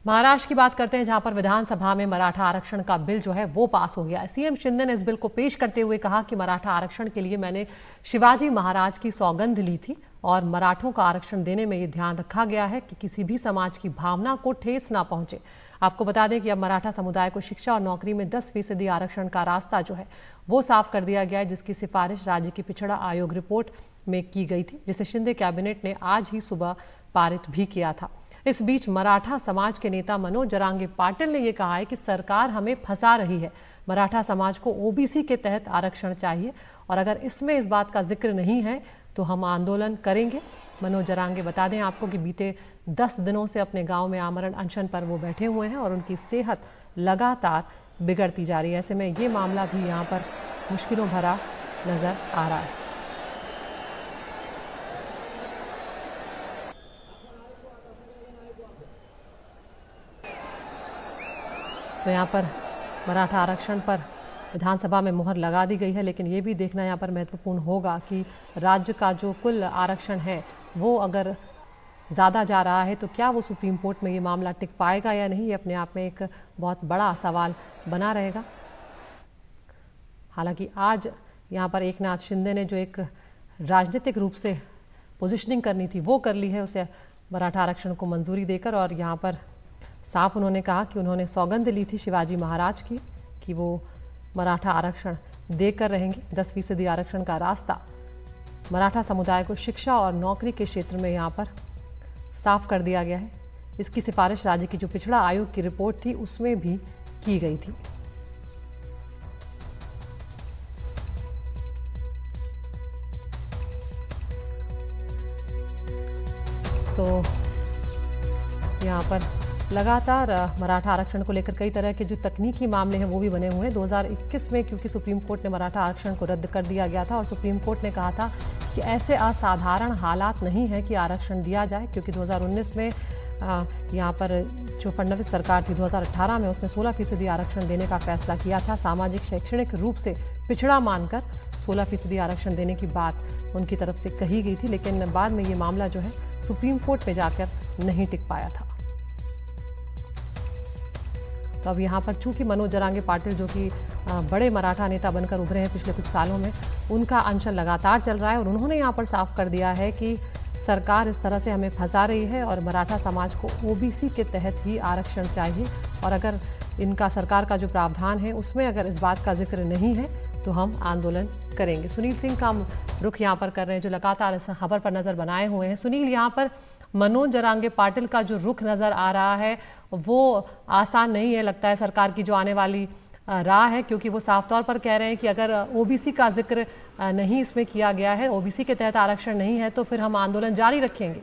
महाराष्ट्र की बात करते हैं, जहां पर विधानसभा में मराठा आरक्षण का बिल जो है वो पास हो गया है। सीएम शिंदे ने इस बिल को पेश करते हुए कहा कि मराठा आरक्षण के लिए मैंने शिवाजी महाराज की सौगंध ली थी और मराठों का आरक्षण देने में ये ध्यान रखा गया है कि किसी भी समाज की भावना को ठेस ना पहुंचे। आपको बता दें कि अब मराठा समुदाय को शिक्षा और नौकरी में 10% आरक्षण का रास्ता जो है वो साफ कर दिया गया है, जिसकी सिफारिश राज्य की पिछड़ा आयोग रिपोर्ट में की गई थी, जिसे शिंदे कैबिनेट ने आज ही सुबह पारित भी किया था। इस बीच मराठा समाज के नेता मनोज जरांगे पाटिल ने यह कहा है कि सरकार हमें फंसा रही है। मराठा समाज को ओबीसी के तहत आरक्षण चाहिए और अगर इसमें इस बात का जिक्र नहीं है तो हम आंदोलन करेंगे। मनोज जरांगे बता दें आपको कि बीते 10 दिनों से अपने गांव में आमरण अनशन पर वो बैठे हुए हैं और उनकी सेहत लगातार बिगड़ती जा रही है। ऐसे में ये मामला भी यहाँ पर मुश्किलों भरा नजर आ रहा है। तो यहाँ पर मराठा आरक्षण पर विधानसभा में मुहर लगा दी गई है, लेकिन ये भी देखना यहाँ पर महत्वपूर्ण होगा कि राज्य का जो कुल आरक्षण है वो अगर ज़्यादा जा रहा है तो क्या वो सुप्रीम कोर्ट में ये मामला टिक पाएगा या नहीं, ये अपने आप में एक बहुत बड़ा सवाल बना रहेगा। हालांकि आज यहाँ पर एकनाथ शिंदे ने जो एक राजनीतिक रूप से पोजिशनिंग करनी थी वो कर ली है, उसे मराठा आरक्षण को मंजूरी देकर। और यहाँ पर साफ उन्होंने कहा कि उन्होंने सौगंध ली थी शिवाजी महाराज की कि वो मराठा आरक्षण देकर रहेंगे। 10% आरक्षण का रास्ता मराठा समुदाय को शिक्षा और नौकरी के क्षेत्र में यहाँ पर साफ कर दिया गया है। इसकी सिफारिश राज्य की जो पिछड़ा आयोग की रिपोर्ट थी उसमें भी की गई थी। तो यहाँ पर लगातार मराठा आरक्षण को लेकर कई तरह के जो तकनीकी मामले हैं वो भी बने हुए हैं। 2021 में क्योंकि सुप्रीम कोर्ट ने मराठा आरक्षण को रद्द कर दिया गया था और सुप्रीम कोर्ट ने कहा था कि ऐसे असाधारण हालात नहीं है कि आरक्षण दिया जाए, क्योंकि 2019 में यहाँ पर जो फडणवीस सरकार थी 2018 में उसने 16% आरक्षण देने का फैसला किया था। सामाजिक शैक्षणिक रूप से पिछड़ा मानकर 16% आरक्षण देने की बात उनकी तरफ से कही गई थी, लेकिन बाद में ये मामला जो है सुप्रीम कोर्ट में जाकर नहीं टिक पाया था। तो अब यहाँ पर चूंकि मनोज जरांगे पाटिल जो कि बड़े मराठा नेता बनकर उभरे हैं पिछले कुछ सालों में, उनका अनशन लगातार चल रहा है और उन्होंने यहाँ पर साफ कर दिया है कि सरकार इस तरह से हमें फंसा रही है और मराठा समाज को ओबीसी के तहत ही आरक्षण चाहिए और अगर इनका सरकार का जो प्रावधान है उसमें अगर इस बात का जिक्र नहीं है तो हम आंदोलन करेंगे। सुनील सिंह का रुख यहाँ पर कर रहे हैं जो लगातार इस खबर पर नज़र बनाए हुए हैं। सुनील, यहाँ पर मनोज जरांगे पाटिल का जो रुख नज़र आ रहा है वो आसान नहीं है, लगता है सरकार की जो आने वाली राह है, क्योंकि वो साफ तौर पर कह रहे हैं कि अगर ओबीसी का जिक्र नहीं इसमें किया गया है, ओबीसी के तहत आरक्षण नहीं है, तो फिर हम आंदोलन जारी रखेंगे।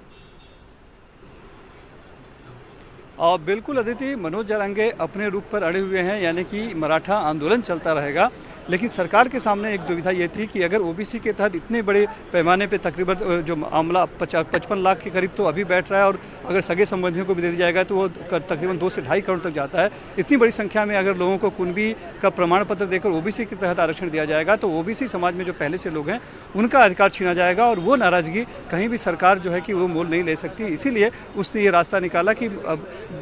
बिल्कुल अदिति, मनोज जरांगे अपने रुख पर अड़े हुए हैं, यानी कि मराठा आंदोलन चलता रहेगा। लेकिन सरकार के सामने एक दुविधा ये थी कि अगर ओबीसी के तहत इतने बड़े पैमाने पे तकरीबन जो मामला 55 लाख के करीब तो अभी बैठ रहा है और अगर सगे संबंधियों को भी दे दिया जाएगा तो वो तकरीबन 2 से 2.5 करोड़ तक जाता है। इतनी बड़ी संख्या में अगर लोगों को कुनबी का प्रमाण पत्र देकर ओबीसी के तहत आरक्षण दिया जाएगा तो ओबीसी समाज में जो पहले से लोग हैं उनका अधिकार छीना जाएगा और वो नाराजगी कहीं भी सरकार जो है कि वो मोल नहीं ले सकती। इसीलिए उसने ये रास्ता निकाला कि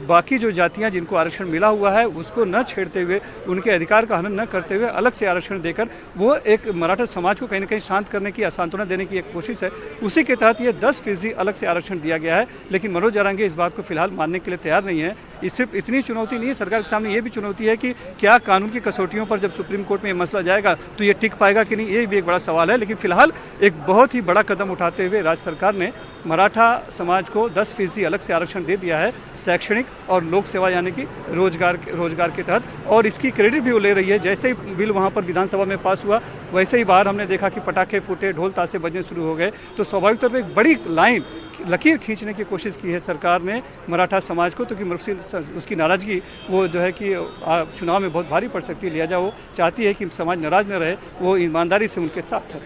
बाकी जो जातियाँ जिनको आरक्षण मिला हुआ है उसको न छेड़ते हुए, उनके अधिकार का हनन न करते हुए अलग से आरक्षण देकर वो एक मराठा समाज को कहीं ना कहीं शांत करने की, सांत्वना देने की एक कोशिश है। उसी के तहत ये 10% अलग से आरक्षण दिया गया है। लेकिन मनोज जरांगे इस बात को फिलहाल मानने के लिए तैयार नहीं है। इस सिर्फ इतनी चुनौती नहीं है, सरकार के सामने ये भी चुनौती है कि क्या कानून की कसौटियों पर जब सुप्रीम कोर्ट में ये मसला जाएगा तो ये टिक पाएगा कि नहीं, ये भी एक बड़ा सवाल है। लेकिन फिलहाल एक बहुत ही बड़ा कदम उठाते हुए राज्य सरकार ने मराठा समाज को 10% अलग से आरक्षण दे दिया है शैक्षणिक और लोक सेवा यानी कि रोजगार के तहत, और इसकी क्रेडिट भी वो ले रही है। जैसे ही बिल वहाँ पर विधानसभा में पास हुआ वैसे ही बाहर हमने देखा कि पटाखे फूटे, ढोल ताशे बजने शुरू हो गए। तो स्वाभाविक तौर पर एक बड़ी लकीर खींचने की कोशिश की है सरकार ने मराठा समाज को, तो कि उसकी नाराजगी वो जो है कि चुनाव में बहुत भारी पड़ सकती है। लिहाजा वो चाहती है कि समाज नाराज न रहे, वो ईमानदारी से उनके साथ है।